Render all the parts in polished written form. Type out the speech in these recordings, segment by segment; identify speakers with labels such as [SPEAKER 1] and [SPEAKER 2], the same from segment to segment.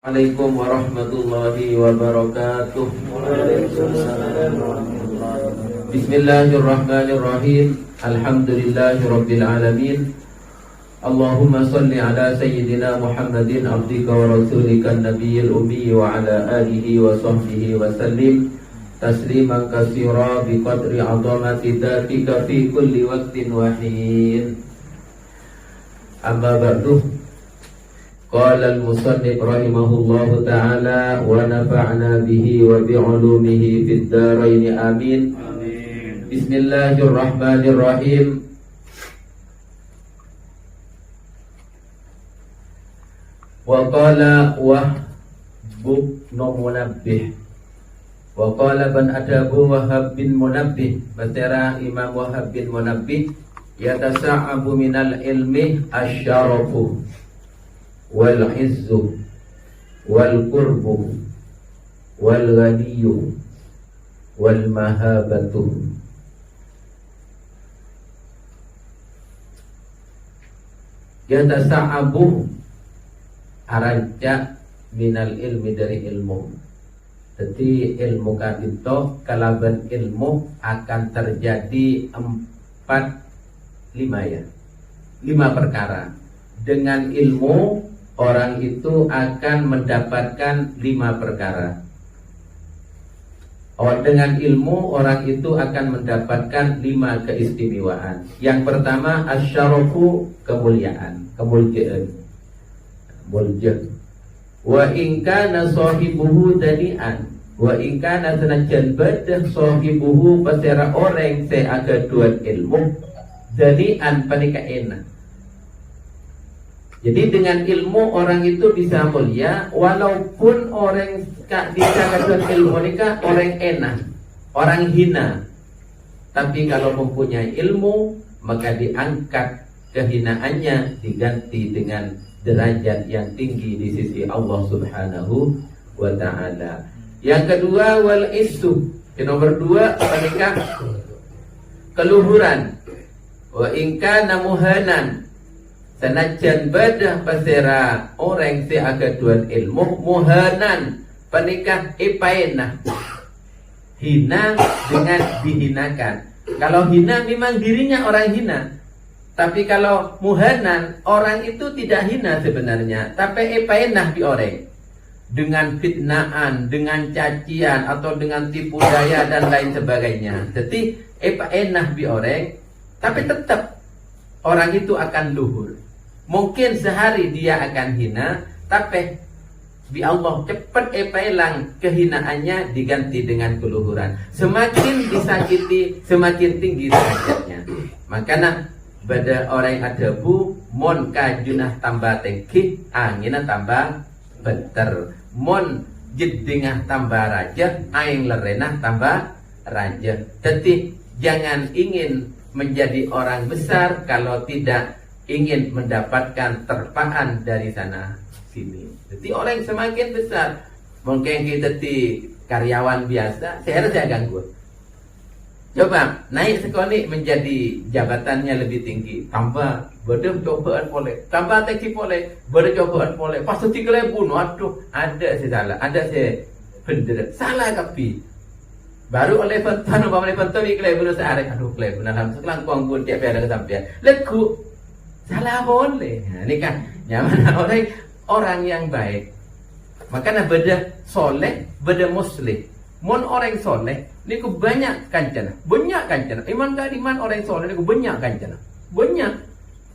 [SPEAKER 1] Assalamualaikum warahmatullahi wabarakatuh. Bismillahirrahmanirrahim. Alhamdulillahirabbil alamin. Allahumma salli ala sayyidina Muhammadin abdika wa rasulika nabiyil ummi wa ala alihi wa sahbihi wa sallim tasliman katsira biqadri 'azamati dzatika fi kulli waqtin wa hin. Amma ba'du. Qala al-musannif rahimahullahu ta'ala wa nafa'na bihi wa bi'ulumihi fid dharain amin. Bismillahirrahmanirrahim. Wa qala Wahb bin Munabbih. Wa qala ban adabu Wahab bin Munabbih. Batara Imam Wahab bin Munabbih, yatasa'abu minal ilmi asyarafu wal izzu wal qurbu wal ghaniyu wal mahabatu. Yatasa'abu araja minal ilmi, dari ilmu. Jadi ilmu kadito kalaban ilmu akan terjadi 5 perkara. Dengan ilmu orang itu akan mendapatkan 5 perkara. Dengan ilmu orang itu akan mendapatkan 5 keistimewaan. Yang pertama asyarafu, kemuliaan, mulja. Wa in kana sahibuhu dani'an, wa in kana sanajan badah sahibuhu pasera orang se aga duan ilmu dani'an panika enak. Jadi dengan ilmu orang itu bisa mulia, walaupun orang dikatakan ilmu nikah orang enak, orang hina. Tapi kalau mempunyai ilmu, maka diangkat kehinaannya diganti dengan derajat yang tinggi di sisi Allah Subhanahu wa ta'ala. Yang kedua wal isu. Nomor 2 menikah keluhuran. Wa ingka namuhanan, sanajan badah pasera orang si agaduan ilmu muhanan panikah ipaenah, hina dengan dihinakan. Kalau hina memang dirinya orang hina, tapi kalau muhanan orang itu tidak hina sebenarnya, tapi ipaenah di orang dengan fitnaan, dengan cacian atau dengan tipu daya dan lain sebagainya. Jadi ipaenah di orang, tapi tetap orang itu akan luhur. Mungkin sehari dia akan hina, tapi bi Allah cepat epaelang kehinaannya diganti dengan keluhuran. Semakin disakiti, semakin tinggi derajatnya. Makanya pada orang adabu mon kajunah tambah tengki, angina tambah beter. Mon jedingah tambah raja, aing lerenah tambah raja. Jadi jangan ingin menjadi orang besar kalau tidak ingin mendapatkan terpaan dari sana sini. Jadi orang semakin besar, mungkin kita di karyawan biasa, saya ganggu. Coba naik sekali menjadi jabatannya lebih tinggi, tambah bodoh cobaan boleh, tambah teki boleh, bodoh cobaan boleh. Pas ketika bunuh, aduh, ada sih salah, ada sih bener, salah tapi baru oleh pentan, oleh pentan iklan bunuh sehari, aduh iklan bunuh dalam sekelangkong pun tiap ada kesampaian, leku. Salah boleh. Nah, ini kan nyaman orang yang baik. Makanya beda soleh, beda muslih. Mon orang soleh, niku banyak kancana. Iman gak iman orang soleh niku banyak kancana. Banyak.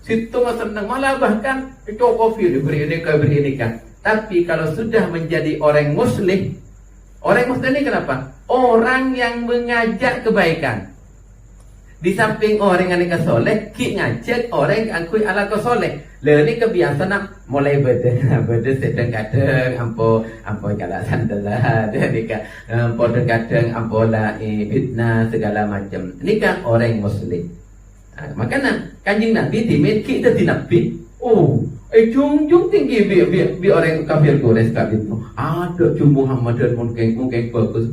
[SPEAKER 1] Situ senang, malah bahkan cokofi diberi ini kan. Tapi kalau sudah menjadi orang muslih ini kenapa? Orang yang mengajak kebaikan. Di samping orang yang kesoleh, ki ngajak orang yang akui ala kesoleh. Ini kebiasaan mulai beda sedang-kadang ampo kala sandalah, ampo kadang ampo la fitnah segala macam. Ini kan orang muslim. Nah, makanya Kanjeng Nabi dimiliki itu di Nabi. Jungjung tinggi bi orang kafir Quraisy kali itu. Ada jumbo Muhammad dan mungkin bagus.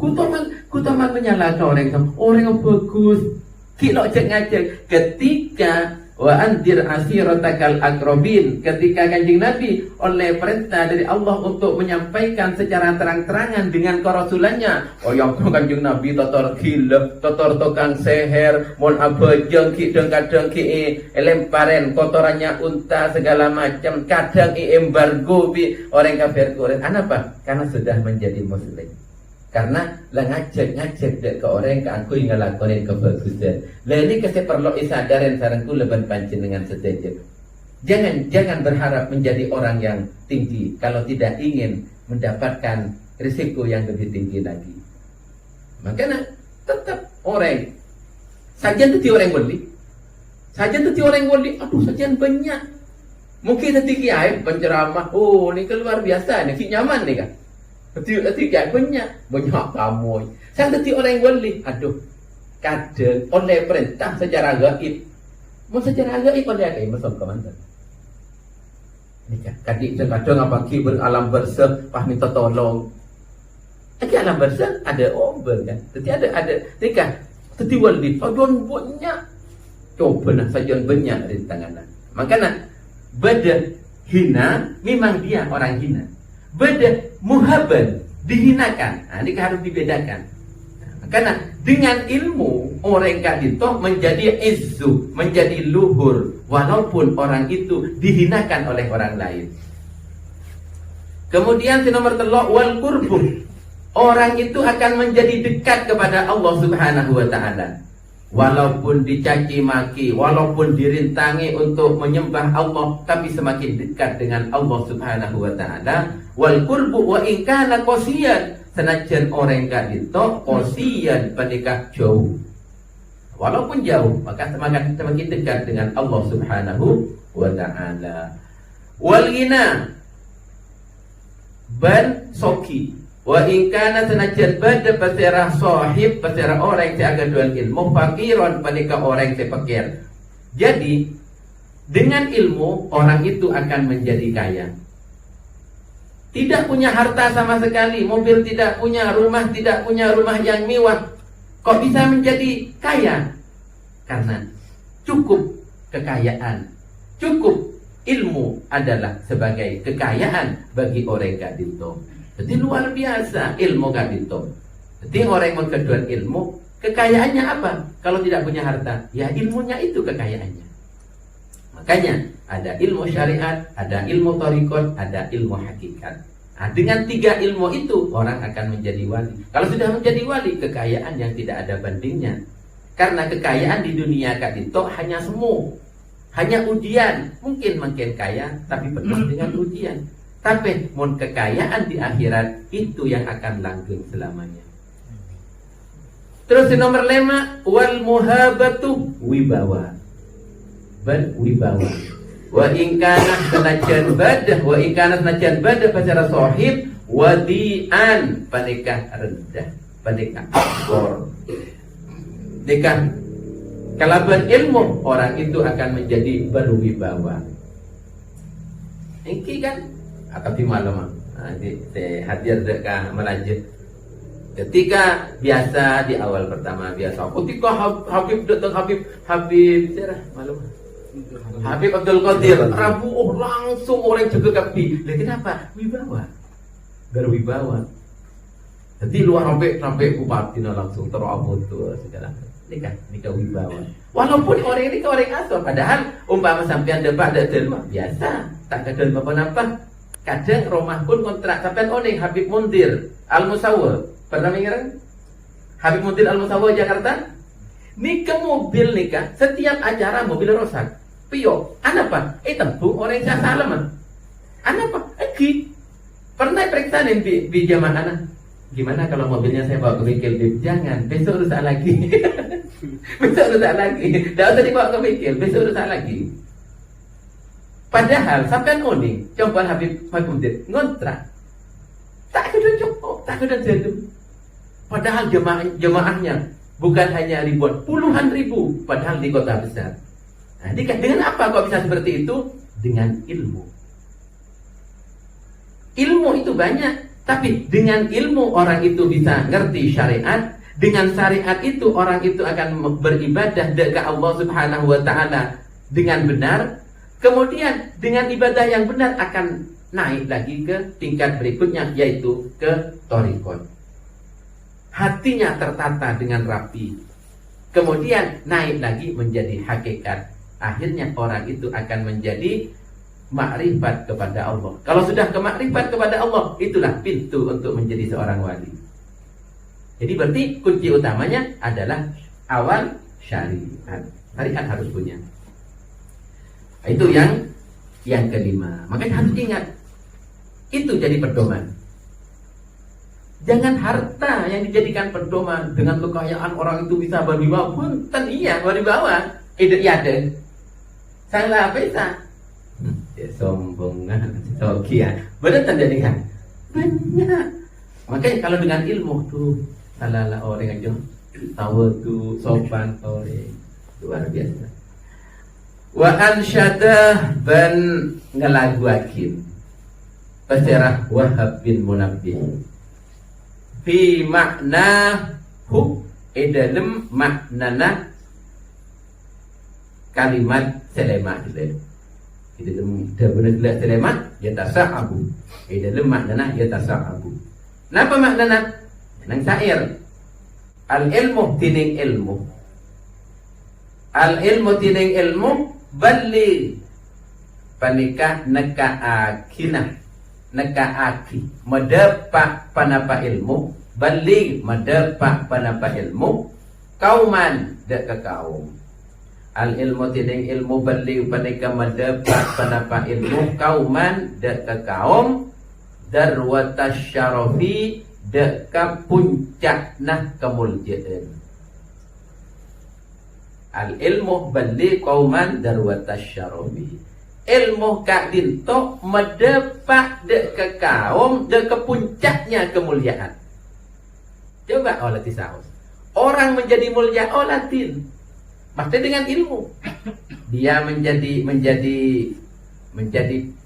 [SPEAKER 1] Kutaman menyalahkan orang yang bagus. Ki lo cek ngajak ketika wa andir asiratakal aqrabin. Ketika Kanjeng Nabi oleh perintah dari Allah untuk menyampaikan secara terang-terangan dengan kerasulannya, yang Kanjeng Nabi totor gila, totor tukang seher, mon abajeng ki kadang ki lemparen kotorannya unta segala macam, kadang embargo bi orang kafir Quraisy. Kenapa? Karena sudah menjadi muslim. Karena lah ngajak dek ke orang ke aku yang ngelakonin kebagusan. Lah ini kasi perlu isadarin sarangku leban panjenengan sedaja. Jangan berharap menjadi orang yang tinggi kalau tidak ingin mendapatkan risiko yang lebih tinggi lagi. Makanya tetap orang sajian itu orang wali. Sajian itu orang wali, aduh sajian banyak. Mungkin tadi kiai penceramah, oh ini luar biasa nih, nyaman nih kan. Ketika banyak kamu. Saya tadi orang wali, aduh, kadang oleh perintah secara gaib. Mau secara gaib oleh apa? Masuk ke mana? Ini kan, kadang apa kibur alam bersih, pah minta tolong. Di alam bersih ada ombel kan. Jadi ada nikah. Tadi wali, aduh banyak. Coba nak sajian banyak di tangan. Makanya beda hina, memang dia orang hina. Beda muhabban, dihinakan. Nah, ini harus dibedakan. Karena dengan ilmu orang kadito menjadi izzu, menjadi luhur, walaupun orang itu dihinakan oleh orang lain. Kemudian si nomor telok wal qurbu. Orang itu akan menjadi dekat kepada Allah Subhanahu wa taala. Walaupun dicaci maki, walaupun dirintangi untuk menyembah Allah, tapi semakin dekat dengan Allah Subhanahu wa taala. Wal qurbu wa in kana qasiyan, senajan orang kadito qasiyan pendekah jauh. Walaupun jauh, maka semakin dekat dengan Allah Subhanahu wa taala. Wal ghina ban soki. Wa in kana senajan bada pasera sahib, pasera orang yang agak dual ilmu, fakiron pendekah orang yang fakir. Jadi dengan ilmu orang itu akan menjadi kaya. Tidak punya harta sama sekali, mobil tidak punya, rumah tidak punya, rumah yang mewah, kok bisa menjadi kaya? Karena cukup kekayaan, cukup ilmu adalah sebagai kekayaan bagi orang kadito. Jadi luar biasa ilmu kadito. Jadi orang yang kedua ilmu, kekayaannya apa? Kalau tidak punya harta, ya ilmunya itu kekayaannya. Makanya ada ilmu syariat, ada ilmu thariqat, ada ilmu hakikat. Nah, dengan 3 ilmu itu orang akan menjadi wali. Kalau sudah menjadi wali, kekayaan yang tidak ada bandingnya. Karena kekayaan di dunia kadito hanya semu, hanya ujian. Mungkin makin kaya, tapi penuh dengan ujian. Tapi mun kekayaan di akhirat itu yang akan langgeng selamanya. Terus di nomor 5 wal muhabatu wibawa. Wibawa. Wa in kana senajan badah, wa in kana senajan badah secara sahib wadian panikah rendah, panikah akor. Nikah kalaban ilmu orang itu akan menjadi berwibawa. Ini kan tapi malam hadir dekat melajut. Ketika biasa di awal pertama biasa. Ketika Habib datang Habib cerah malam. Habib Abdul Qadir Rabu langsung orang juga kapi. Lihat kenapa? Wibawa. Berwibawa. Jadi luar sampai bupati langsung terobot tuh segala. Nikah wibawa. Walaupun orang ini ke orang asal, padahal umpama sampean depak ada biasa, tak ada apa-apa. Kadang rumah pun kontrak sampai oning Habib Mundir Al-Musawwa. Pernah mengira? Habib Mundir Al-Musawwa Jakarta. Nikah mobil nikah, setiap acara mobil rosak. Pio, anapa? Tempu orang yang salah. Anapa? Pernah periksa nih di jamaah anak. Gimana kalau mobilnya saya bawa ke bengkel? Jangan, besok rusak lagi. Besok rusak lagi. Tidak usah dibawa ke bengkel, besok rusak lagi. Padahal sampai oning, coba Habib Mundir ngontrak. Tak kena cukup, tak kena jadul. Padahal jemaahnya bukan hanya ribuan, puluhan ribu. Padahal di kota besar. Nah, dengan apa kok bisa seperti itu? Dengan ilmu. Ilmu itu banyak, tapi dengan ilmu orang itu bisa ngerti syariat. Dengan syariat itu orang itu akan beribadah kepada Allah Subhanahu wa taala dengan benar, kemudian dengan ibadah yang benar akan naik lagi ke tingkat berikutnya, yaitu ke thariqat. Hatinya tertata dengan rapi, kemudian naik lagi menjadi hakikat. Akhirnya orang itu akan menjadi makrifat kepada Allah. Kalau sudah ke makrifat kepada Allah, itulah pintu untuk menjadi seorang wali. Jadi berarti kunci utamanya adalah awal syariat. Syariat harus punya. Itu yang kelima. Makanya harus ingat, itu jadi pedoman. Jangan harta yang dijadikan pedoman. Dengan kekayaan orang itu bisa berwibawa. Punten iya berwibawa. Iya deh. Salah bisa. Ya sombongan, sokia. Benar jadikan. Banyak. Makanya kalau dengan ilmu tuh salah orang aja tahu tuh sopan orang luar biasa. Wa ansyadah ban ngelaguakin Pasirah Wahab bin Munabbih fi makna hu edalem maknana kalimat selemat itu benar-benar selemat ya tasa'abu edalem maknana ya tasa'abu. Napa maknana? Nang syair al ilmu tining ilmu, al ilmu tining ilmu bali panika neka akinah neka aki medepak panapa ilmu bali medepak panapa ilmu kauman dek ke kaum. Al ilmu tining ilmu bali panika medepak panapa ilmu kauman dek ke kaum darwatas syarafi dek puncak nah kemuliaan. Al ilmu bali kauman darwatas syarafi. Ilmu kak dinto medepak dek ke kaum dek ke puncaknya kemuliaan. Coba oleh tisaus. Orang menjadi mulia olatin. Maksudnya dengan ilmu. Dia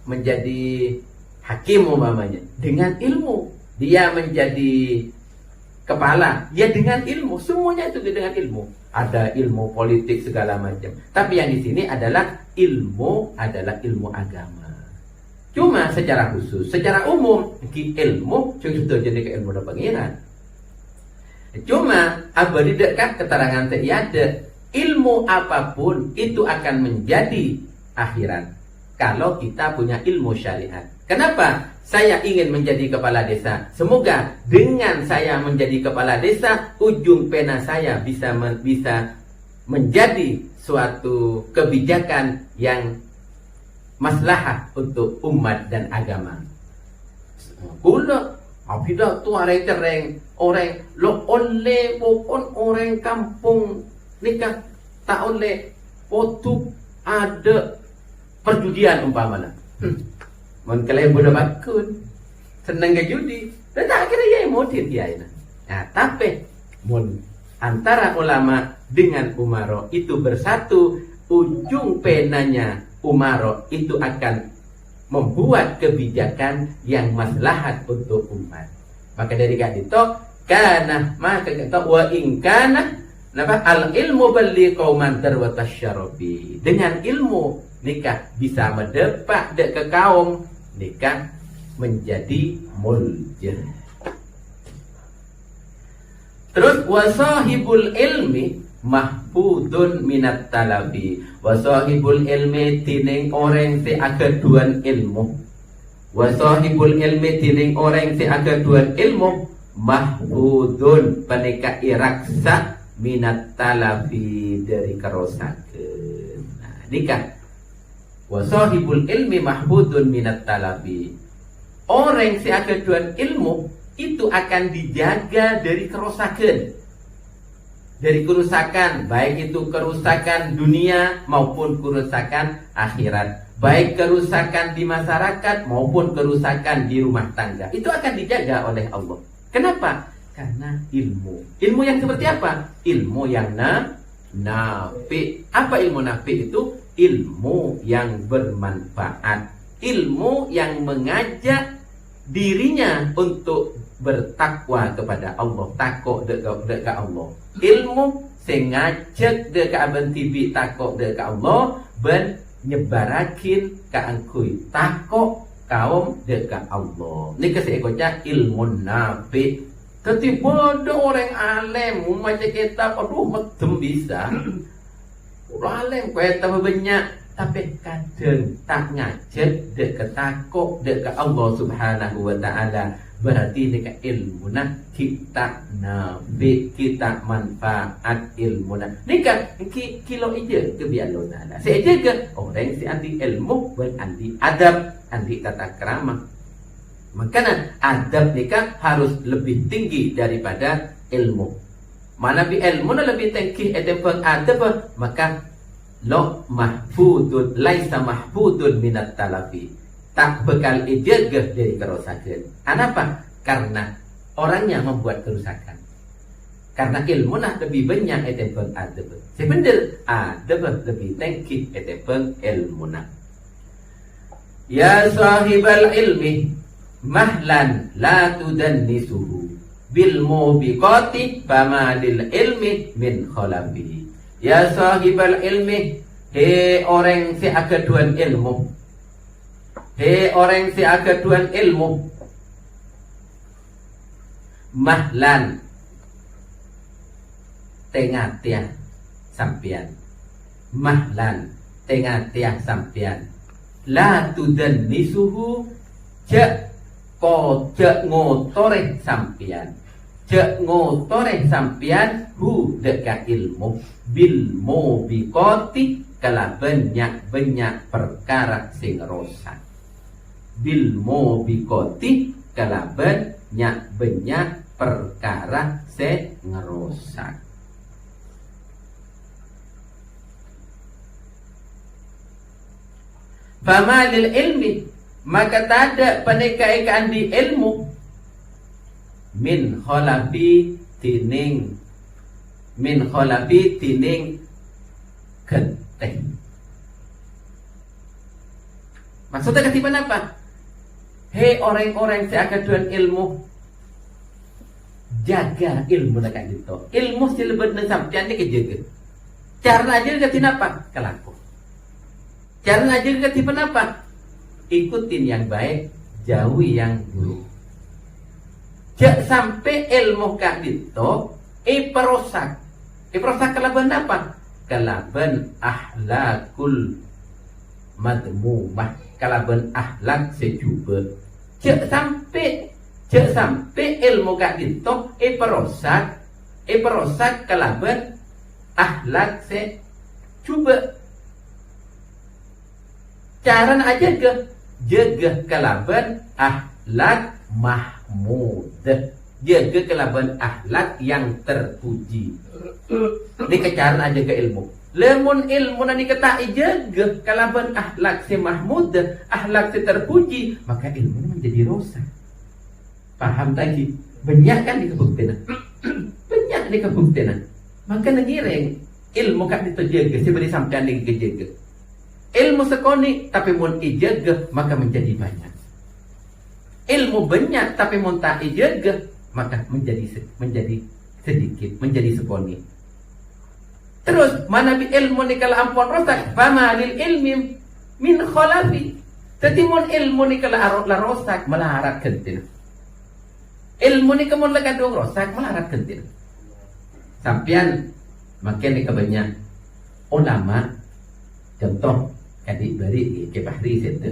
[SPEAKER 1] menjadi hakim umpamanya dengan ilmu. Dia menjadi kepala, ya dengan ilmu. Semuanya itu dengan ilmu. Ada ilmu politik segala macam. Tapi yang di sini adalah ilmu agama. Cuma secara khusus, secara umum ilmu sudah jadi ke ilmu pengiran. Cuma abadi dekat keterangan tiada ilmu apapun itu akan menjadi akhirat kalau kita punya ilmu syariat. Kenapa? Saya ingin menjadi kepala desa. Semoga dengan saya menjadi kepala desa, ujung pena saya bisa menjadi suatu kebijakan yang maslahah untuk umat dan agama. Kula apida tu orang tereng orang lo oleh pokon orang kampung nikah tak oleh potu ada perjudian umpamanya. Mun kalian bodoh bakun seneng ke judi, dan tak kira ya modin dia ini. Nah, tapi mun antara ulama dengan umaro itu bersatu, ujung penanya umaro itu akan membuat kebijakan yang maslahat untuk umat. Maka dari itu kana maka kata wa ingkana napa al ilmu bali qauman darwatasyarabi. Dengan ilmu nikah bisa mendepak dek ke kaum, nikah menjadi mulja. Terus wasahibul ilmi mahfudun minat talabi. Wasahibul ilmi tining orang si agaduan ilmu. Wasahibul ilmi tining orang si agaduan ilmu mahfudun panika iraksa minat talabi dari kerosakan. Nah, nikah wasahibul ilmi mahfudun minat talabi. Orang si agaduan ilmu itu akan dijaga dari kerusakan. Dari kerusakan, baik itu kerusakan dunia maupun kerusakan akhirat. Baik kerusakan di masyarakat maupun kerusakan di rumah tangga. Itu akan dijaga oleh Allah. Kenapa? Karena ilmu. Ilmu yang seperti apa? Ilmu yang nafi. Apa ilmu nafi itu? Ilmu yang bermanfaat. Ilmu yang mengajak dirinya untuk bertakwa kepada Allah, takut dekat Allah. Ilmu sing ngajak dekat abang tibi takut dekat Allah, ben nyebarakin kaangkui takok kaum dekat Allah. Ni kesekonya ilmu nabi. Tapi bodoh orang alim membaca kitab, aduh medem bisa. Orang alim kueta banyak, tapi kadang tak ngajet dekat takok dekat Allah Subhanahu wa taala. Berarti dekat ilmu kita nabi, kita manfaat ilmu ni kan kilo ije ke bialo nana. Saya jaga orang si anti ilmu dan anti adab, anti tata krama. Makanya adab nikah harus lebih tinggi daripada ilmu. Mana bi ilmu lebih tinggi edepeng adab, maka lo mahfudun laisa mahfudun minat talafi. Tak bekal ijagah dari kerusakan. Kenapa? Karena orangnya membuat kerusakan. Karena ilmu lebih banyak edepeng adab. Sebenarnya adab lebih tinggi edepeng ilmu. Ya sahibal ilmi mahlan la tudannisuhu bil mubiqati fama lil ilmi min khalafi. Ya sahibal ilmi, he orang si akaduan ilmu, he orang si akaduan ilmu, mahlan tengah tiah sampian, mahlan tengah tiah sampian, la tudannisuhu cek ko cek ngotore sampian, cek ngotore sampian hu dekat ilmu bil mubiqati kala banyak perkara sing rosak, bil mubiqati kala banyak perkara sing ngerosak. Fama lil ilmi, maka tak ada penekaikan di ilmu min kholafi tining genteng. Maksudnya ketiban apa? Hei orang-orang yang akaduan ilmu, jaga ilmu nak itu. Ilmu silebet dan sampian ni kejaga. Cara aja ketin apa? Kelaku. Cara aja ketiban apa? Ikutin yang baik, jauhi yang buruk. Jak sampai ilmu kak itu perosak. Perosak kelaban apa? Kelaban ahlakul madmumah, kelaban ahlak secuba. Jak sampai ilmu kak itu perosak kelaban ahlak secuba. Cara aja ke jaga kelaban ahlak mahmud, jaga kelaban ahlak yang terpuji. Ini kecaran aja ke ilmu. Lemun ilmu nani kata jaga kelaban ahlak si mahmud, ahlak si terpuji, maka ilmu menjadi rosak. Paham tadi? Banyak kan di kebuktian. Banyak di kebuktian. Maka ngireng ilmu kan diterjaga, seberi sampean lagi kejaga. Ilmu sekoni tapi mun ijaga maka menjadi banyak. Ilmu banyak tapi mun tak ijaga maka menjadi sedikit, menjadi sekoni. Terus mana bi ilmu ni kala ampun rosak, fama lil ilmi min khalafi. Jadi mun ilmu ni kala rosak melarat kentin. Ilmu ni kemun lekadung rosak melarat kentin. Sampian makin ni kebanyak ulama contoh kadi beri ke bahri sete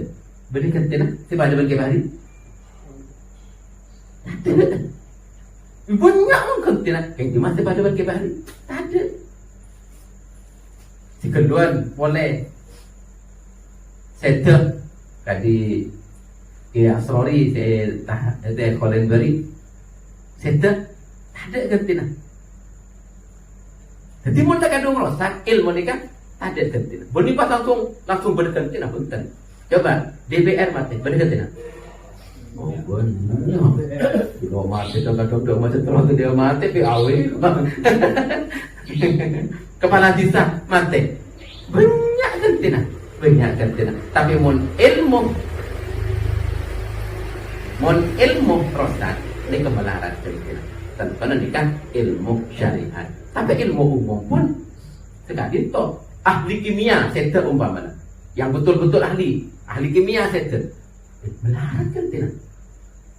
[SPEAKER 1] beri kentina tiba ada ke bahri banyak kentina yang cuma tiba ada ke bahri ada si keduan boleh sete kadi ya sorry saya kolen beri sete ada kentina jadi mun tak kadung rosak ilmu ni kan ada kentina. Boni pas langsung berkentina punten. Coba DPR mati berkentina. Oh benar. Dia mati kadang mati terus dia mati PAW. Kepala desa mati. Banyak kentina. Tapi mun ilmu rosak ini kemalaran kentina. Tanpa nikah ilmu syariat. Tapi ilmu umum pun tidak gitu. ahli kimia setter umpamanya, yang betul-betul ahli kimia setter, melarat kan tidak?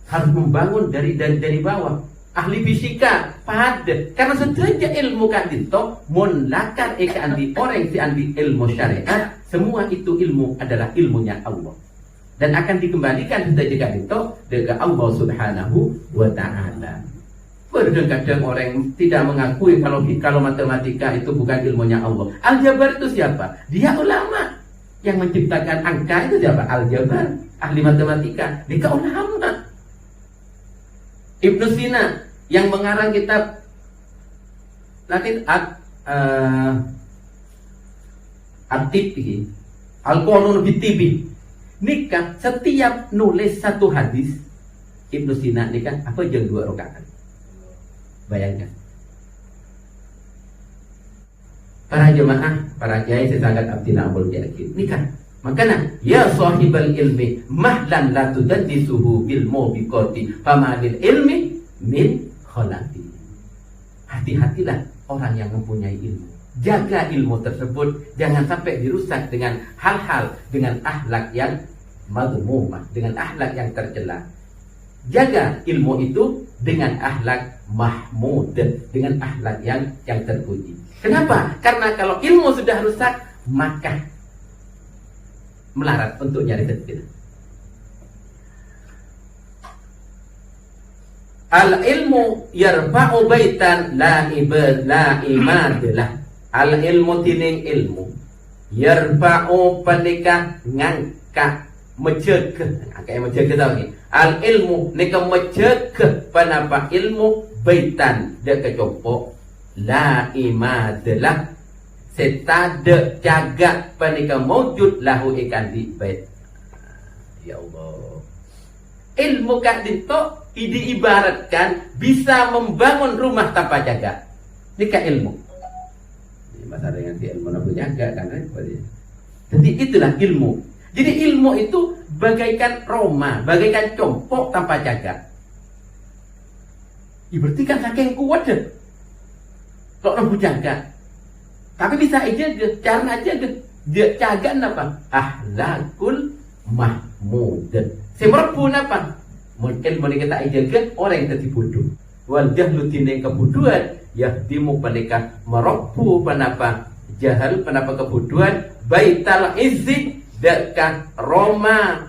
[SPEAKER 1] Harus membangun dari bawah. Ahli fisika pada karena saja ilmu kan itu monlakar andi orang si andi ilmu syariat, semua itu ilmu adalah ilmunya Allah dan akan dikembalikan saja itu dengan Allah Subhanahu wa taala. Kadang-kadang orang tidak mengakui kalau matematika itu bukan ilmunya Allah. Aljabar itu siapa? Dia ulama yang menciptakan angka itu siapa? Aljabar, ahli matematika. Dia ulama. Ibnu Sina yang mengarang kitab Latin At-Tibi, Al-Qanun Bitibi. Nikah setiap nulis satu hadis Ibnu Sina nikah apa jam 2 rakaat. Bayangkan. Para jemaah, para kiai sesangat abdina abul yakin. Nikah. Makanya ya sahibal ilmi mahlan la tudaddisuhu bil mubiqati famalil ilmi min khalati. Hati-hatilah orang yang mempunyai ilmu. Jaga ilmu tersebut, jangan sampai dirusak dengan hal-hal, dengan akhlak yang madhmumah, dengan akhlak yang tercela. Jaga ilmu itu dengan akhlak mahmud, dengan akhlak yang terpuji. Kenapa? Karena kalau ilmu sudah rusak, maka melarat untuk nyari rezeki. Al ilmu yarfa'u baitan la imadlah. Al ilmu tining ilmu yarfa'u panika ngangkat mejek angkat mejek tau ni. Al ilmu nika mejek panapa ilmu baitan dia kecopok la imadlah setada jaga panika mawjud lahu ikan di bait. Ya Allah, ilmu kak dinto diibaratkan bisa membangun rumah tanpa jaga. Nika ilmu. Ini masalah dengan ilmu nak jaga kan repot dia. Jadi itulah ilmu. Jadi ilmu itu bagaikan Roma, bagaikan compok tanpa jaga. Berarti kan saking kuat deh. Kalau nak jaga. Tapi bisa aja cara aja dia jaga apa? Ahlakul mahmud. Semerpun apa? Mungkin mereka tak jaga orang yang tertipu bodoh. Wal jahlu tineng kebodohan yahdimu panika meropu panapa jahal panapa kebodohan baital izzi dekat Roma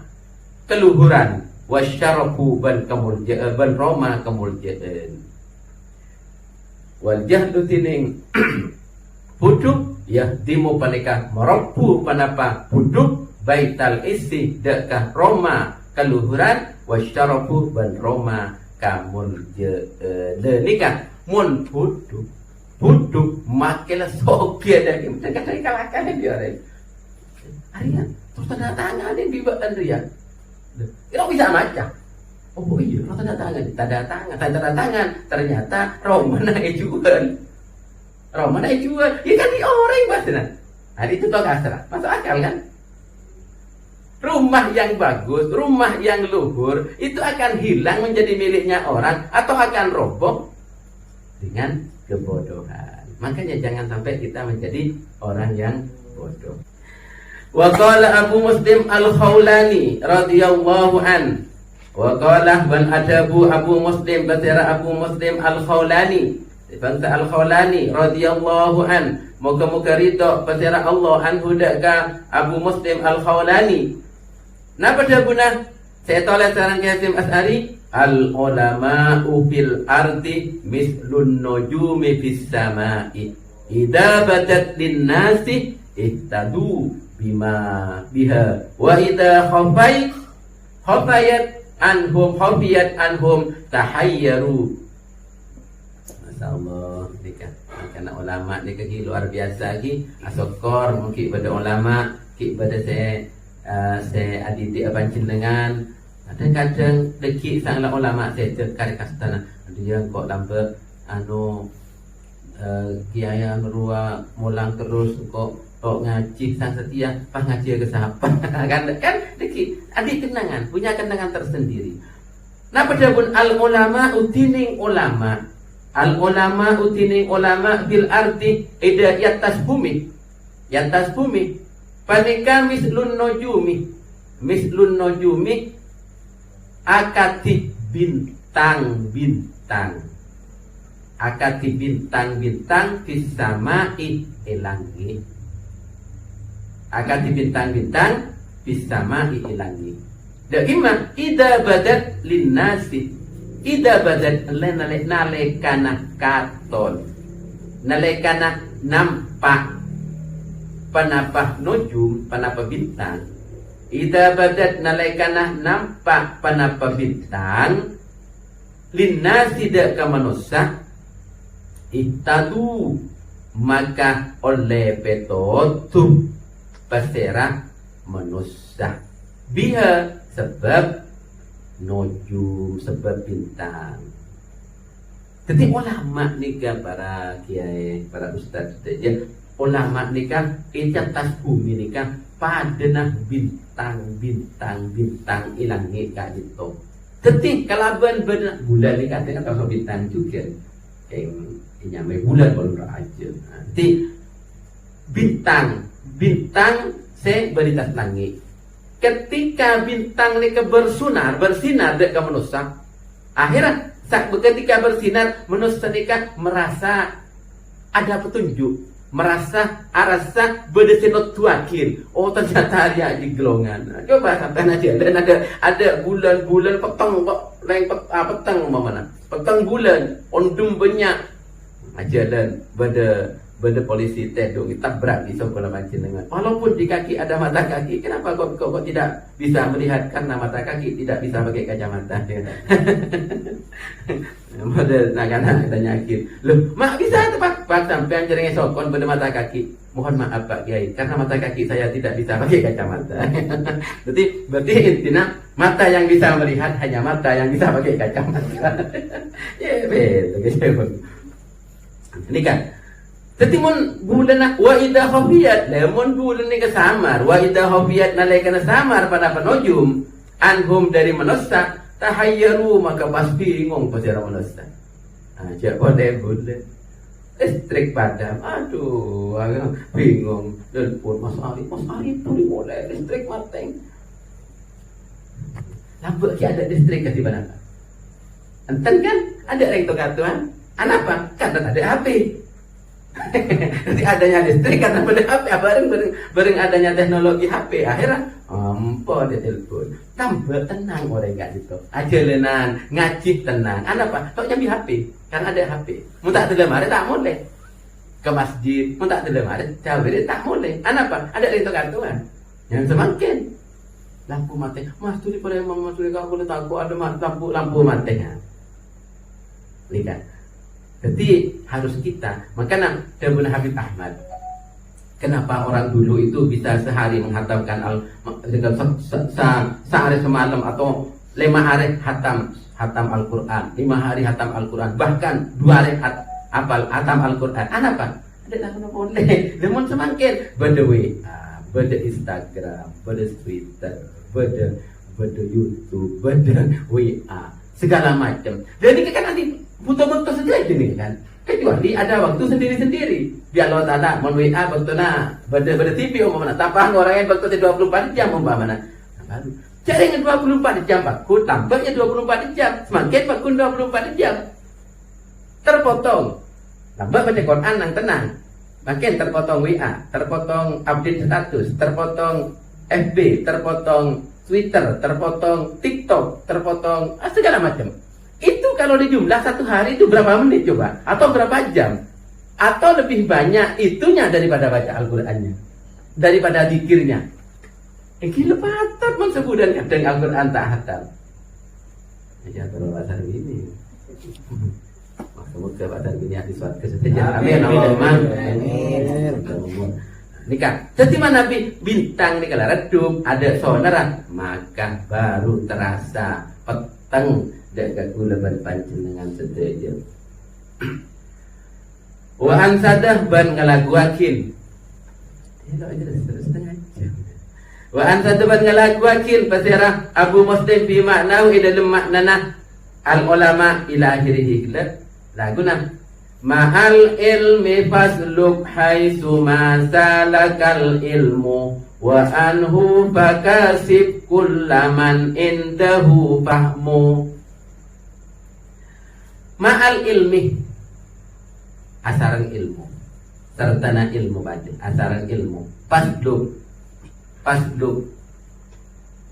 [SPEAKER 1] keluhuran wasyarafu ban kemuliaan ban Roma kemuliaan. Wal jahlu tineng bodoh yahdimu panika meropu panapa bodoh baital izzi dekat Roma keluhuran wasyarafu ban Roma nikah mun bodoh makelah soge dan kata kalahkan dia orang Arya terus tanda tangan dia bibaan dia kita bisa macam oh iya tanda tangan ternyata Roma naik jual ya kan di orang bahasa hari itu toh kasar masuk akal kan. Rumah yang bagus, rumah yang luhur itu akan hilang menjadi miliknya orang atau akan roboh dengan kebodohan. Makanya jangan sampai kita menjadi orang yang bodoh. Wa qala Abu Muslim Al-Khawlani radhiyallahu an. Wa qala wal adabu Abu Muslim batara Abu Muslim Al-Khawlani. Bangsa Al-Khawlani radhiyallahu an. Moga-moga ridha batara Allah anhu daka Abu Muslim Al-Khawlani. Napa dah guna? Saya tolak sarang Hasyim Asy'ari, al ulama'u fil ardi mislun nujumi fis sama'i. Idza badat lin nasi ihtadu bima biha wa idza khafayat anhum tahayyaru. Masyaallah nikah karena ulama nikah luar biasa lagi asokor mungkin pada ulama pada saya adidik panjenengan kadang-kadang deki sangat ulama saya cekar kastana dia kok lambat kiai merua mulang terus kok ngaji sang setia pas ngaji ke siapa kan deki adik kenangan punya kenangan tersendiri. Nah padahal al ulama utining ulama bil arti ida atas bumi di atas bumi. Panika mislun nojumi akati bintang-bintang. Akati bintang-bintang fisamai ilangi. Akati bintang-bintang fisamai ilangi. Dagimah ida badat linnasi. Ida badat nalekana katon. Nalekana nampak panapah nujum, panapah bintang. Ida badat nalekana nampak panapah bintang. Linnasi dak manusia. Itadu maka oleh petotu pasera manusia. Biha sebab nujum, sebab bintang. Jadi ulama nikah, para kiai, para ustaz saja, ulama nikah itu atas bumi nikah pada bintang ilangi kak itu. Jadi kalau benar bulan nikah itu kan kalau bintang juga, yang nyamai bulan baru aja. Jadi bintang saya beritas langit. Ketika bintang nikah bersinar dekat manusia, akhirnya ketika bersinar manusia nikah merasa ada petunjuk, merasa arasa berdesenot tuakin. Oh ternyata dia di gelongan. Coba sampai aja dan ada bulan-bulan petang kok lain petang mana? Petang bulan ondum banyak aja dan benda polisi tedong tabrak di sekolah panjenengan. Walaupun di kaki ada mata kaki, kenapa kok tidak bisa melihat karena mata kaki tidak bisa pakai kacamata? Model nak tanya akhir. Loh, mak bisa tu pak sampai jaringnya sokon pada mata kaki. Mohon maaf Pak Kiai, karena mata kaki saya tidak bisa pakai kacamata. berarti intinya mata yang bisa melihat hanya mata yang bisa pakai kacamata. Ya betul. Ini kan. Jadi mun bulan wa idha khafiyat, lemon bulan ni kesamar, wa idha khafiyat nalaikana samar pada penujum, anhum dari manusia, tahayyaru maka pasti bingung pasira manusia. Aja boleh bulan. Listrik padam, aduh, bingung. Telepon Mas Ali itu boleh listrik mateng. Lampu ki ada listrik ke di mana? Enten kan ada yang tukar-tuan. Kenapa? Karena ada HP. Jadi adanya listrik karena pada HP, bareng adanya teknologi HP, akhirnya ampo dia telepon, tambah tenang orang gak gitu, aja lenan ngaji tenang. Kenapa? Kok nyambi HP? Karena ada HP. Mun tak telemare tak boleh ke masjid, mun tak telemare jauh tak boleh. Kenapa? Ada itu kartuan yang semakin lampu mati. Mas tuli pada Mas tuli kau boleh tahu ada lampu matinya. Lihat. Jadi harus kita, makanya Dabun Habib Ahmad. Kenapa orang dulu itu bisa sehari menghatamkan dengan sehari semalam atau 5 hari hatam Al-Quran, 5 hari hatam Al-Quran, bahkan 2 hari hatam Al-Quran. Kenapa? Ada tak boleh. Namun semakin beda WA, beda Instagram, beda Twitter, beda YouTube, beda WA, segala macam. Jadi kan nanti butuh-butuh saja ini kan. Kecuali ada waktu sendiri-sendiri. Biar Allah Ta'ala mau WA betul-betul beda TV umpamanya. Tambahan orang yang betul 24 jam umpamanya. Baru jaringan 24 jam bakun, tambahnya 24 jam. Semakin bakun 24 jam. Terpotong. Tambah baca Quran yang tenang. Makin terpotong WA, terpotong update status, terpotong FB, terpotong Twitter, terpotong TikTok, terpotong segala macam. Itu kalau dijumlah satu hari itu berapa menit coba? Atau berapa jam? Atau lebih banyak itunya daripada baca Al-Qur'annya, daripada zikirnya. Gila patut pun sebulan kadang Al-Qur'an tak hafal. Ya bahasa ini. Semoga pada ini hadis suatu kesejahteraan. Amin Allahumma amin. Nikah. Jadi mana bintang ni kalau redup ada sonara maka baru terasa petang dekat gulaban panjenengan sedaya. Wa ansadah ban ngalaguakin. Itu aja setengah jam. Wa ansadah ban ngalaguakin pasirah Abu Muslim fi ma'nahu ida maknana al ulama ila akhirih. Laguna ma'al ilmi fasluk haitsu ma salakal ilmu wa anhu fakasib kullaman indahu fahmu. Ma'al ilmi, asarang ilmu, sertana ilmu baca, asarang ilmu. Fasluk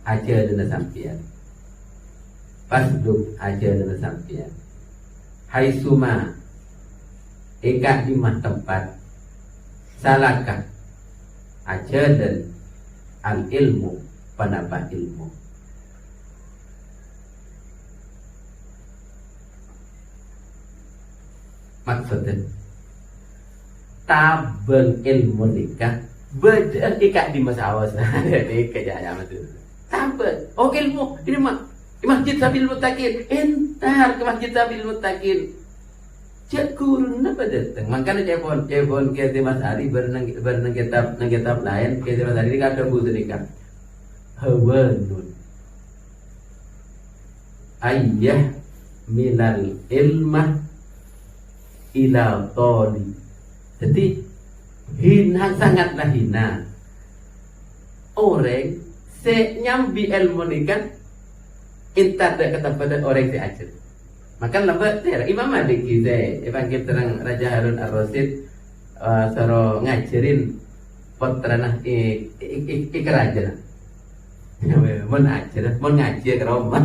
[SPEAKER 1] aja dana sampian. Fasluk aja dana sampian. Haisuma eka di mah tempat salakah aja dan al ilmu penambah ilmu. Maksudnya tabel ilmu nikah beda ikak di masawas ini kejayaan itu tabel oh ilmu ini mah di masjid Sabil Muttaqin entar ke masjid Sabil Muttaqin cek guru apa datang makanya telepon ke Mas Ari berenang kitab lain ke Mas Ari ini ada buku nikah hawanun ayah minal ilmah ila toli. Jadi hina, sangatlah hina orang nyambi ilmu ni kan intar dak kepada orang si ajar. Makan lambat Imam Malik kita panggil terang Raja Harun Ar-Rasyid soro ngajarin potranah ikeraja. Mon ngaji ke rumah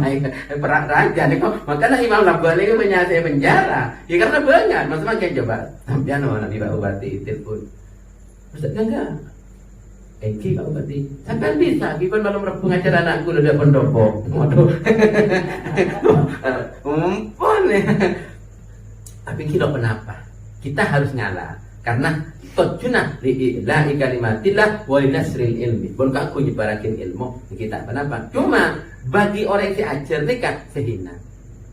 [SPEAKER 1] perak raja nih kok makanya Imam Rabbani itu menyasai penjara ya karena banyak maksudnya kayak coba sampean mana nih Pak Bupati telepon Ustaz enggak Eki Pak Bupati sampean bisa gimana malam Rabu ngajar anakku udah pendopo waduh umpun ya tapi kira kenapa kita harus ngalah karena Tujunah li'ilahi kalimatillah wa nasril ilmi. Bukan aku nyebarakin ilmu kita kenapa? Cuma bagi orang yang ajar mereka sehina.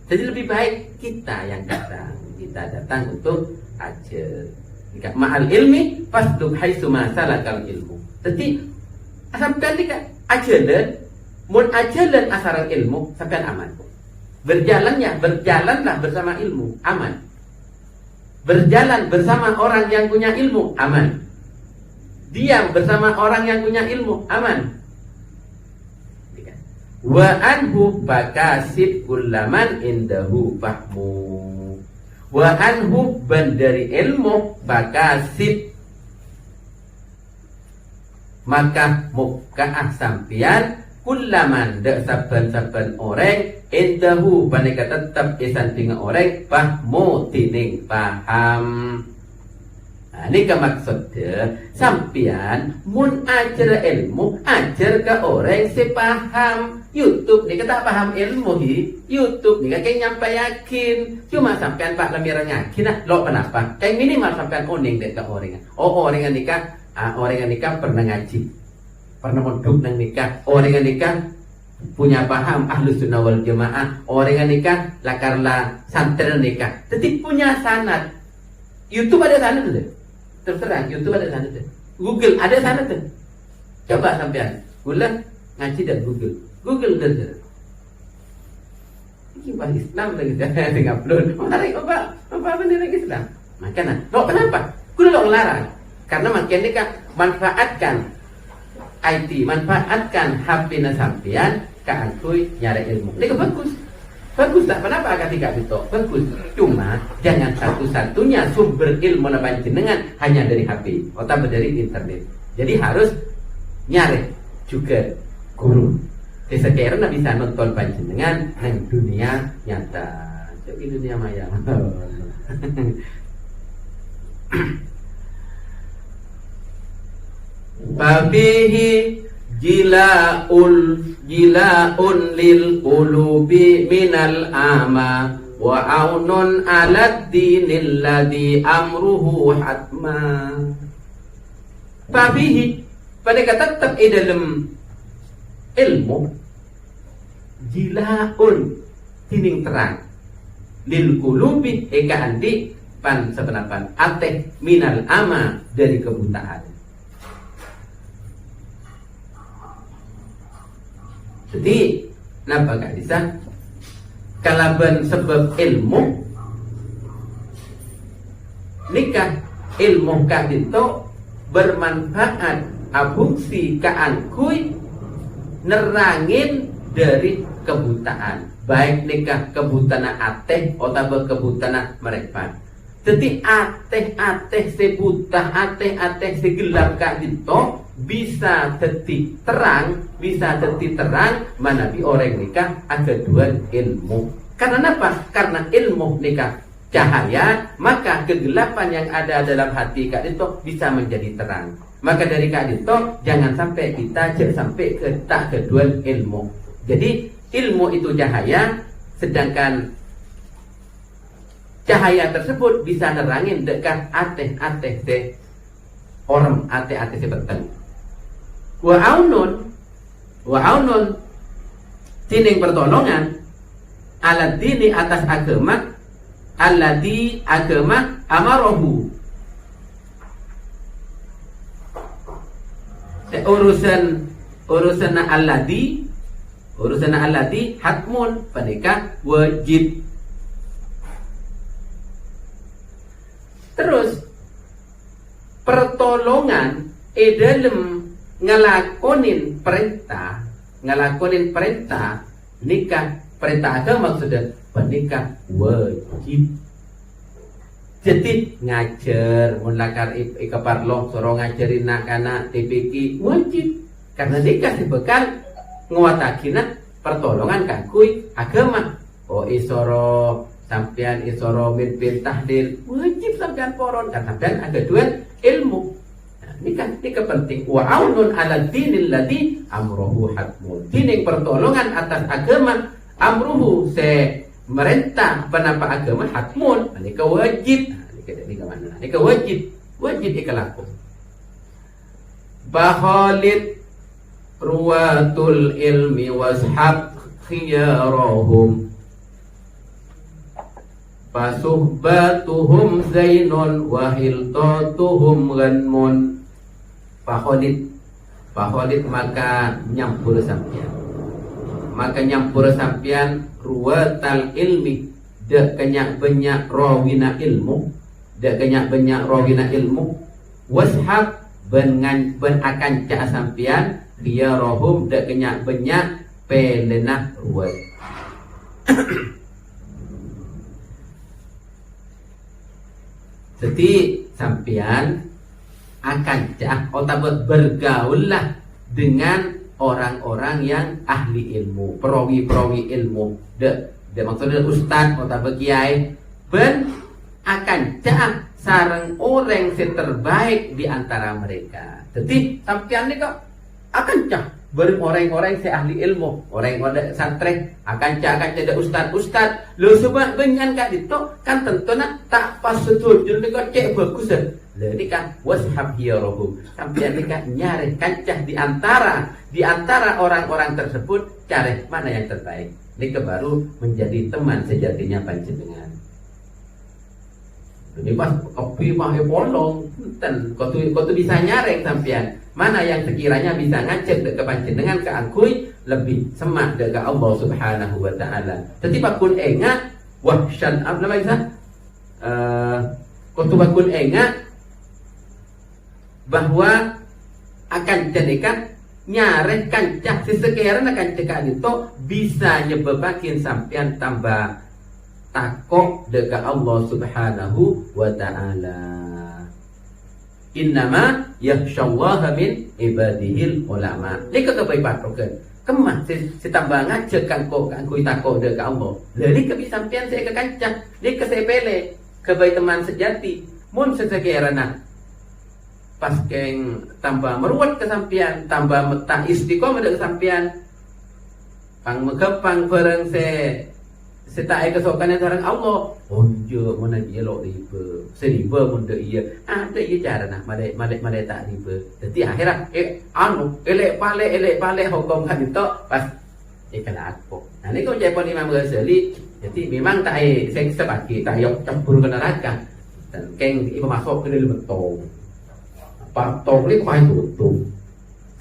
[SPEAKER 1] Jadi lebih baik kita yang datang. Kita datang untuk ajar. Jika ma'al ilmi fasduk haitsu ma salakal ilmu. Jadi sampean nika ajaran mun ajaran asaran ilmu sampean aman. Berjalanlah bersama ilmu aman. Berjalan bersama orang yang punya ilmu aman. Diam bersama orang yang punya ilmu aman. Wa anhu bakasib kullaman indahu fahmu. Wa anhu dari ilmu bakasib maka mukaah sampian kullaman dak saben-saben orang indahu paneka tetap isan dengan orang fahmu tining paham. Nah, ini ke maksudnya sampian mun ajar ilmu ajar ke orang si paham. YouTube ni kata paham ilmu hi YouTube ni kayak nyampe yakin cuma sampean pak lemira yakin lah lo kenapa kayak minimal sampean oning dek ke orang orang yang nikah orang yang nikah pernah ngaji pernah mondok nang nikah orang yang nikah punya paham ahlus sunnah wal jamaah orang yang nikah lakarlah santri nikah jadi punya sanad YouTube ada sanad tuh terserang YouTube ada sanad tuh Google ada sanad tuh coba sampean ulang ngaji dan Google dan ini bahas Islam lagi saya upload menarik apa benar Islam makanya lo kenapa kudu lo ngelarang karena makin nikah manfaatkan IT manfaatkan HP na sampean kaantuy nyari ilmu. Ini bagus tak? Kenapa agak tidak itu? Bagus. Cuma jangan satu-satunya sumber ilmu na panjenengan hanya dari HP atau dari internet. Jadi harus nyari juga guru. Sekarang bisa nonton panjenengan nang dunia nyata. Jadi dunia maya. Fabihi jilaun lil qulubi minal ama wa aunun alad dinil ladhi amruhu hatma. Fabihi pada kata tetap dalam ilmu jilaun tining terang lil qulubi eka andi pan sepenapan ateh minal ama dari kebutaan. Jadi, kenapa gak bisa? Kalaban sebab ilmu nikah ilmu kadito bermanfaat abungsi kaangkui nerangin dari kebutaan, baik nikah kebutaan ateh atau kebutaan mereka. Jadi ateh sebuta ateh segelap kadito bisa jadi terang manabi orang nikah ada dua ilmu. Karena apa? Karena ilmu nikah cahaya, maka kegelapan yang ada dalam hati kadito bisa menjadi terang. Maka dari kadito jangan sampai kita sampai ke tak kedua ilmu. Jadi ilmu itu cahaya, sedangkan cahaya tersebut bisa nerangin dekat ateh se orang ateh se peteng. Wa aunun tining pertolongan ala dini atas agama alladzi agama amarohu. Urusan alladzi hatmun panika wajib. Terus pertolongan dalam ngelakonin perintah nikah perintah agama maksudnya pernikah wajib. Jadi ngajar mulakar ikaparlo soro ngajarin nakana TPK wajib karena nikah dibekal nguatakina pertolongan kangkui agama. Oh isoro sampean isoro mimpin tahdir wajib sampean poron karena sampean ada dua ilmu. Nah, nikah penting. Wa aunun ala dinil ladzi amruhu hatmun. Dining pertolongan atas agama amruhu se merintah penapa agama hatmun. Ini wajib. Ini ke mana? Ini wajib ikalaku. Bahalid ruwatul ilmi washab khiyarahum fasuhbatuhum zainun wa hiltatuhum ghanmun. Bahalid maka nyampur sampian ruwatal ilmi dek kenyak banyak rawina ilmu washab ben akan cak sampian dia rohum dek kenyak banyak pelenah ruwat. Jadi sampian akan cak otak bergaullah dengan orang-orang yang ahli ilmu, perawi ilmu. Dek maksudnya ustaz otak kiai ben akan cak sarang orang yang terbaik di antara mereka. Jadi sampian ini kok akan cak orang-orang yang ahli ilmu, orang-orang santri akan cak ada ustaz. Lo sebab benyan kak itu kan tentunya tak pas setuju ni kok cek bagus. Lah ini kan washab hiyarahum. Sampian ini kan nyari kancah di antara orang-orang tersebut cari mana yang terbaik. Ini baru menjadi teman sejatinya panjenengan. Ini pas kopi pakai bolong, ten kau tu bisa nyarek sampian mana yang sekiranya bisa ngajak ke panjenengan ke angkui lebih semak dekat Allah Subhanahu wa taala. Jadi bakun enga wahsyan apa namanya? Kau tu bakun enga bahwa akan jadikan nyarek kancah sesekiranya akan cekak itu bisa nyebabakin sampian tambah takok dekat Allah Subhanahu wa taala. Innama yakhsyallaha min ibadihil ulama. Ni kekebai patokan. Kemah si tambah ngajak kangko takok dekat Allah. Lali kebi sampian saya ke kancah, ni ke sepele, kebai teman sejati. Mun sesekiranya pas keng tambah meruat kesampian, tambah metah istiqomah dekat kesampian. Pang megepang bareng setai kesokan yang sarang Allah. Onjo mana dia lo riba, seriba munda iya. Ada iya cara nak malek tak riba. Jadi akhirnya elek pale hukum kan itu pas ikhlas aku. Nah ini kau jepon Imam Ghazali. Jadi memang tak saya sebagai tak yok campur ke neraka. Dan keng ibu masuk ke dalam beton. Patok ni pahit tutup.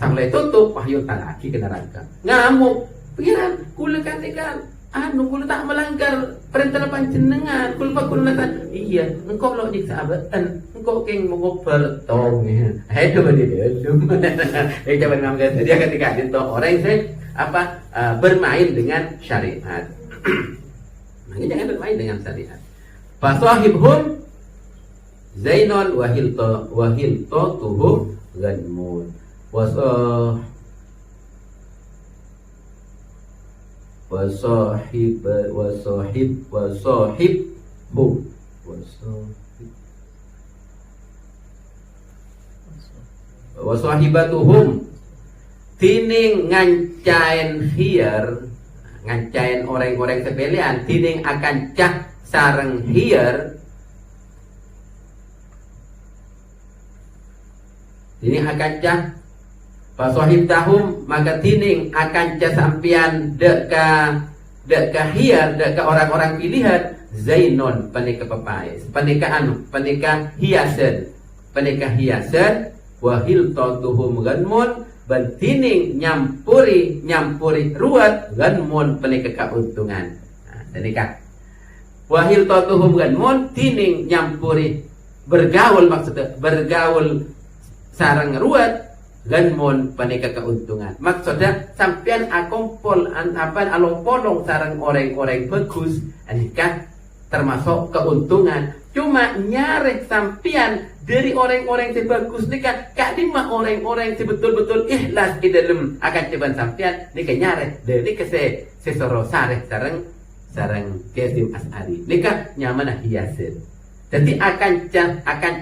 [SPEAKER 1] Sampai tutup pahit tak lagi ke neraka. Ngamuk. Pikiran kulekan ikan. Kulo tak melanggar perintah panjenengan. Kulo natan, iya, engkau lo nyiksa abadan, engkau keng mengobar tong. Itu dia. Jangan ngambil dia ketika itu orang saya bermain dengan syariat. Makanya jangan bermain dengan syariat. Fasahibhum Zainul wahilto tuhum ganmun. Wasahibatuhum tining ngancain hier, ngancain orang-orang sepelean, tining akan cah sareng hier, tining akan cah pasahib tahum, maka tining akan cah sampian deka hier, deka orang-orang pilihan zainon panika papais, panika hiasan wahil tuhum ganmun bantining nyampuri ruat ganmun panika keuntungan. Panika wahil tuhum ganmun tining nyampuri bergaul, maksudnya bergaul sarang ruat ganmun panika keuntungan. Maksudnya sampean akompol along polong sarang orang-orang bagus anika termasuk keuntungan. Cuma nyarek sampean dari orang-orang yang bagus nika kadima orang-orang yang betul-betul ikhlas di dalam akan ceban sampean nika nyarek dari sesoro sareh sarang Qasim As'ari nika nyamana hiasin. Jadi akan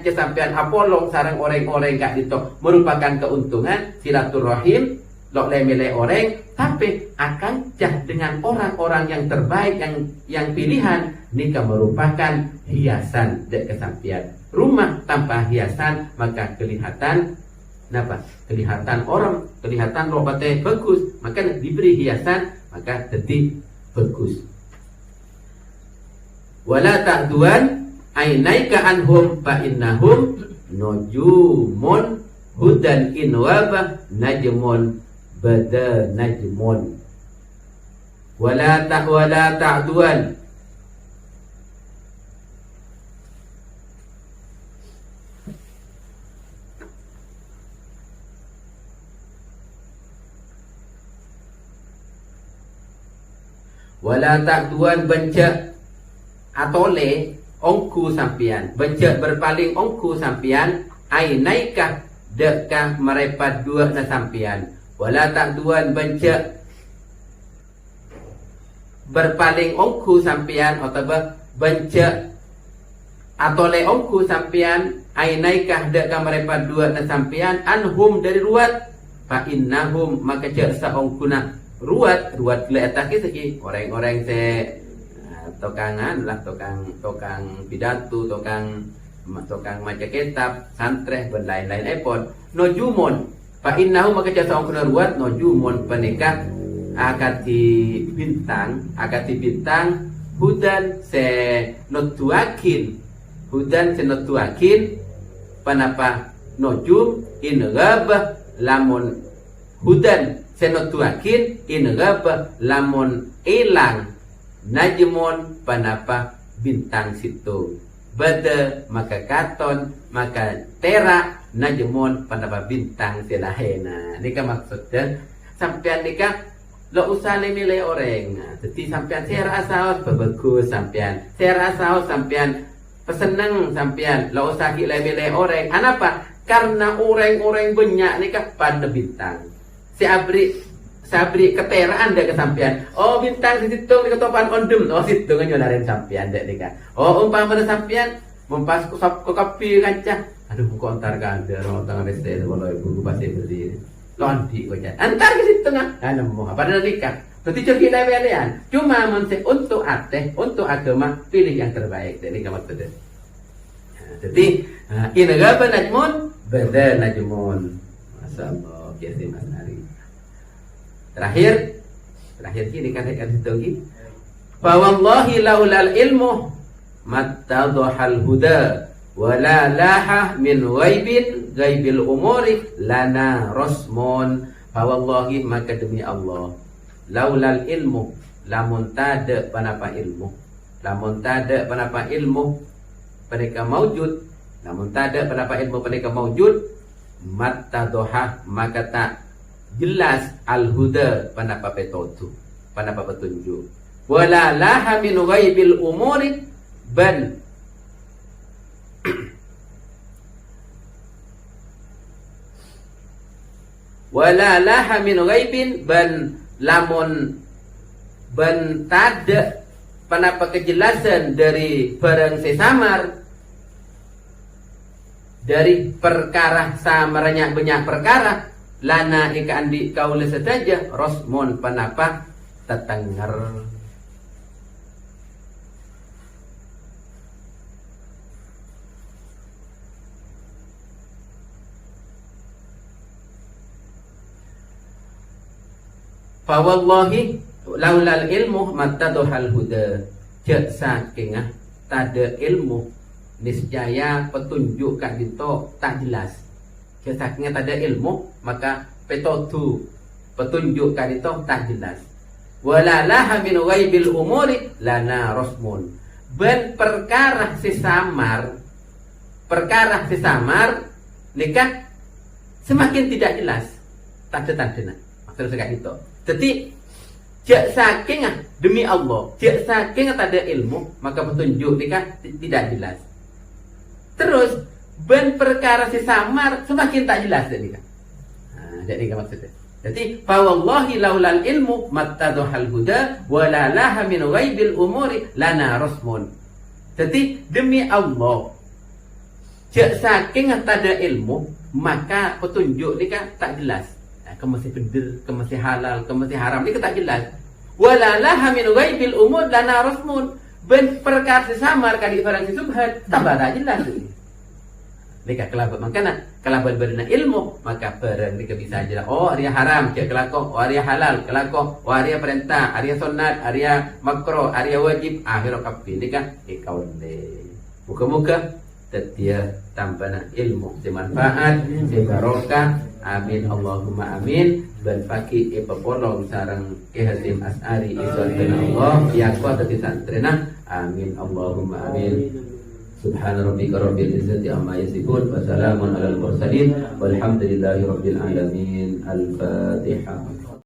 [SPEAKER 1] sampean apolong sarang orang-orang gak ditok merupakan keuntungan silaturahim lok lemele orang, tapi akan dengan orang-orang yang terbaik yang pilihan nika merupakan hiasan dek kesampian. Rumah tanpa hiasan maka kelihatan orang, kelihatan robate bagus, maka diberi hiasan maka jadi bagus. Wala ta'duan ainaika anhum fa innahum nujumun hudan inwaba najmun bada najmun. Wala ta'duan bencak atole ongku sampian, bencak berpaling ongku sampian ainaika dekah merepat dua na sampian. Wala ta'duan bencak berpaling ongku sampian atau bencak atole ongku sampian ainaika dekah merepat dua na sampian anhum dari ruat fa innahum maka cak sa ongkuna ruat letak segi orang-orang tokangan lah, tokang pidato, tokang maca kitab, santreh dan lain-lain epon nojumun fa innahu maka jasa ongkuna ruat nojumun panika akati bintang hudan se notuakin panapa nojum inghab lamun hudan senotuakin inghab lamun ilang najmun panapa bintang situ bada maka katon maka tera najmun panapa bintang silahena. Nika maksudnya sampean nika lo usah milih orang. Jadi sampean saya rasa bagus sampean, saya rasa sampean peseneng sampean lo usah milih orang. Kenapa? Karena orang-orang banyak nika pada bintang. Sabri ketera anda kesampian. Oh bintang di situ di ketopan ondem. Oh situ kan nyolarin sampian dek nika. Oh umpama sampian mempas ke kopi kaca. Aduh kok antar kanda orang tangan rese kalau ibu pasti beli. Londi kok antar ke situ nggak? Nemu apa ada nikah. Nanti coki lewelian. Cuma untuk untuk agama pilih yang terbaik. Jadi kamu betul. Jadi inagaba najmun beda najmun. Masyaallah Qasim As'ari. Terakhir kini kata lagi. Fa wallahi laulal ilmu mattadhal huda wala laha min ghaibil umuri lana rasmun. Fa wallahi maka demi Allah laulal ilmu lamun tada panapa ilmu. Lamun tada panapa ilmu panika maujud, lamun tada panapa ilmu panika maujud, mattadoha maka tak jelas al-huda panapa petotu, panapa petunjuk. Wala laha min ghaibil umuri ban wala laha min ghaibin ban lamun ban tada panapa kejelasan dari barang sesamar, dari perkara samarnya banyak perkara, lana ika andi kaula saja rosmon panapa tetengar. Fa wallahi laulal ilmu mattadohal huda. Cek saking tada ilmu niscaya petunjuk kak dito tak jelas. Cek saking tada ilmu maka petotu petunjuk kak dito tak jelas. Wala laha min ghaibil umuri lana rasmun. Ben perkara sesamar nikah semakin tidak jelas. Tak ada tanda. Maksud saya gitu. Jadi jak saking demi Allah, jak saking tak ada ilmu, maka petunjuk nikah tidak jelas. Terus ben perkara si samar semakin tak jelas nikah. Nah, jadi maksudnya. Jadi fa wallahi laulal ilmu mattadohal huda wala laha min ghaibil umuri lana rasmun. Jadi demi Allah, jak saking tak ada ilmu, maka petunjuk nikah tak jelas. Masih bener, masih halal, masih haram, ini tak jelas. Walalah min ghaibil umur lana rasmun. Ben perkara samar kali barang subhan tambah tak jelas ini. Nika kelabat makana kelabat berna ilmu maka barang nika bisa jelas. Oh, area haram cek kelako, oh area halal kelako, oh area perintah, area sunat, area makro, area wajib, akhir kafi nika ikaunde. Muka-muka setia tambana ilmu semanfaat, sebarokah. Amin Allahumma amin. Ben paki ipapolong sarang Ki Hasyim Asy'ari izon Allah yang kuat di santrena. Amin Allahumma amin. Subhana rabbika rabbil izzati amma yasifun wa salamun alal mursalin walhamdulillahi rabbil alamin. Al-Fatihah.